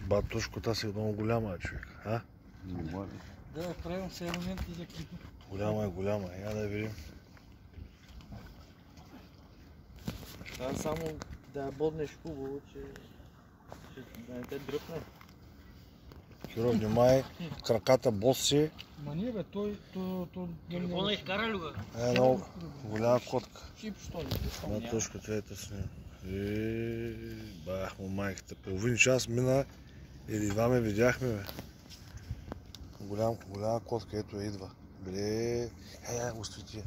Батушката си много голяма, човек. А? Не може. Да, правим се елементи за клипа. Голяма. Я да видим. Трябва само да я боднеш хубаво, че да не те дръпне. Киро, внимай, краката боси. Ма не бе, той... Телефона изкара ли го? Е много голяма котка. Чип, що ли? Батушката ето с нея. Бах му майката. Половин час мина или два ме видяхме, бе. Голяма котка, ето идва. Бле, остави тия.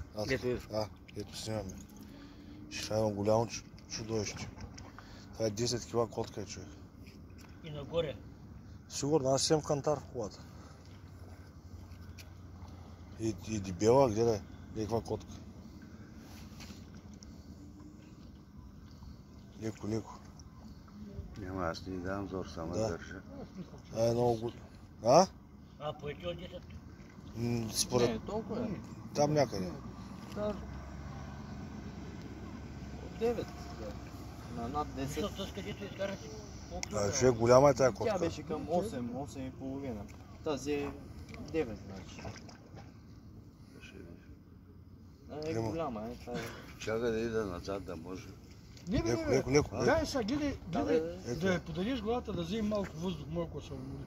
Ето снимаме. Ще има голямо чудовище. Това е 10 кила котка, човек. И нагоре. Сигурно, аз съм кантар в колата. И дебела, гледай, каква котка. Леко. Няма, аз не давам зор, само държа. Е много го... А? Поети от 10? Според... Не, толкова е. Там някъде. От 9. На над 10. Защото с където изкарате? Човек, голяма е тая котка. Тя беше към 8,5. Тази е 9, значи. Е голяма, е. Чакай да ида назад, да може. Не бе, Леко. дай сега, гледай, да я подадеш главата, да вземе малко въздух, малко се умори.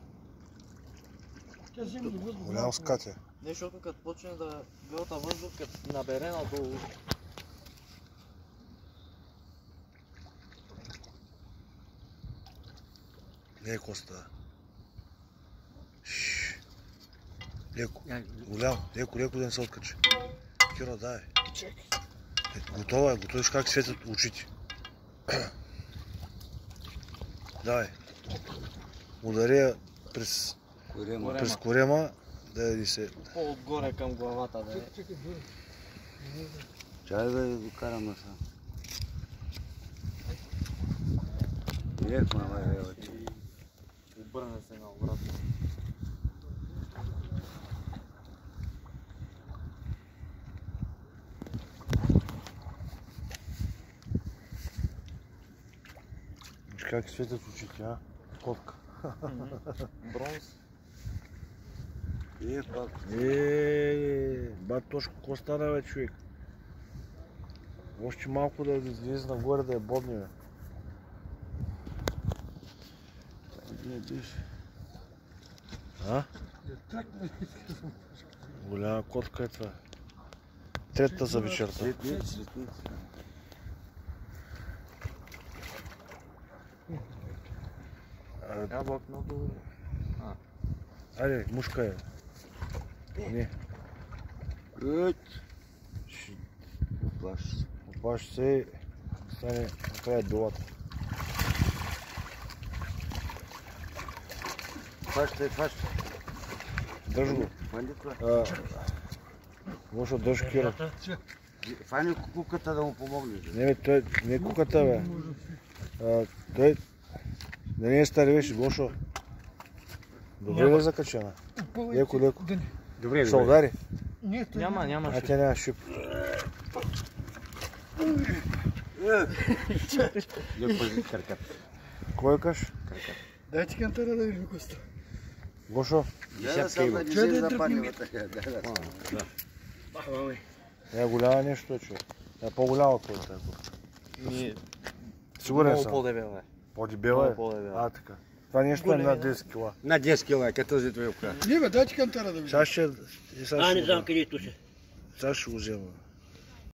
Тя вземе ли въздух? Голям скат е. Не, защото като почне да гълта въздух, като набере надолу. Леко става. Леко. Леко да не се откачи. Киро, дай. Готова, готовиш как светят очите. Давай. Удари я през корема, да яди се. По-отгоре към главата, да е. Чакай да я докарам насам. Леко, ева ти. Обърне се на обратно. Виж как светят очите, а? Котка. Бронз. Пак. Батошко, какво стана, бе, човек? Още малко да излезе нагоре, да я бодне, бе. Не биш. А? Голяма котка е това. Третата за вечерта. Светници. Ябълк надолу. Айде, мушка е. Не. Гът. Оплаши се. Опаши се и стане накрая билата. Фащай. Държ го. Фани това. Лошо държ, Киро. Фани куката да му помогнеш. Не бе, той не е куката, бе. Той да не е старевеше, Гошо. Добре ли е закачена? Леко. Добре. Ще удари? Няма А тя няма шип. Леко карката. Кой каш? Дай ти кантара да видим коста. Гошо? Десятка има. Че да запалим. Е голяма нещо, че. Е по-голяма от това. Сигурен съм. По-дебела е. По-дебела е? По-дебела. Така. Това нещо е над 10 кила. На 10 кила, като този твой обхват. Не бе, дай ти кантара да видим. Сега ще... Не знам къде е туше. Сега ще го взема.